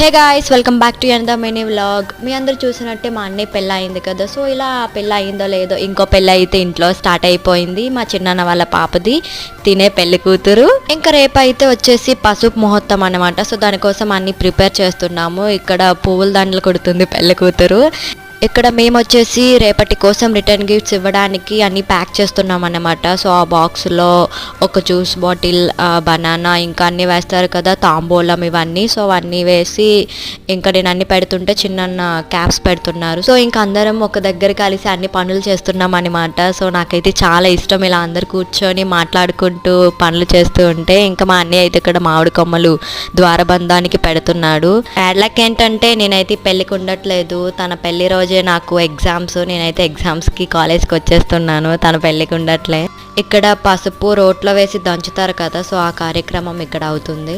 Hey guys, welcome back to another mini vlog. మీ అందరు చూసినట్టే మా అన్నయ్య పెళ్ళి అయింది కదా. సో ఇలా పెళ్ళి అయిందో లేదో, ఇంకో పెళ్ళి అయితే ఇంట్లో స్టార్ట్ అయిపోయింది. మా చిన్నాన్న వాళ్ళ పాపది, తినే పెళ్లి కూతురు. ఇంకా రేపు అయితే వచ్చేసి పసుపు ముహూర్తం అనమాట. సో దానికోసం అన్ని ప్రిపేర్ చేస్తున్నాము. ఇక్కడ పువ్వుల దండలు కొడుతుంది పెళ్లి కూతురు. ఇక్కడ మేము వచ్చేసి రేపటి కోసం రిటర్న్ గిఫ్ట్స్ ఇవ్వడానికి అన్నీ ప్యాక్ చేస్తున్నాం అన్నమాట. సో ఆ బాక్స్లో ఒక జ్యూస్ బాటిల్, బనానా, ఇంకా అన్నీ వేస్తారు కదా, తాంబూలం, ఇవన్నీ. సో అవన్నీ వేసి ఇంకా నేను అన్ని పెడుతుంటే చిన్న క్యాప్స్ పెడుతున్నారు. సో ఇంకా అందరం ఒక దగ్గర కలిసి అన్ని పనులు చేస్తున్నాం అనమాట. సో నాకైతే చాలా ఇష్టం ఇలా అందరు కూర్చొని మాట్లాడుకుంటూ పనులు చేస్తూ ఉంటే. ఇంకా మా అన్నయ్య అయితే ఇక్కడ మామిడి కొమ్మలు ద్వారబంధానికి పెడుతున్నాడు. బ్యాడ్ లక్ ఏంటంటే నేనైతే పెళ్ళికి ఉండట్లేదు. తన పెళ్లి రోజే నాకు ఎగ్జామ్స్. నేనైతే ఎగ్జామ్స్కి కాలేజ్కి వచ్చేస్తున్నాను, తన పెళ్ళికి ఉండట్లే. ఇక్కడ పసుపు రోట్లో వేసి దంచుతారు కదా, సో ఆ కార్యక్రమం ఇక్కడ అవుతుంది.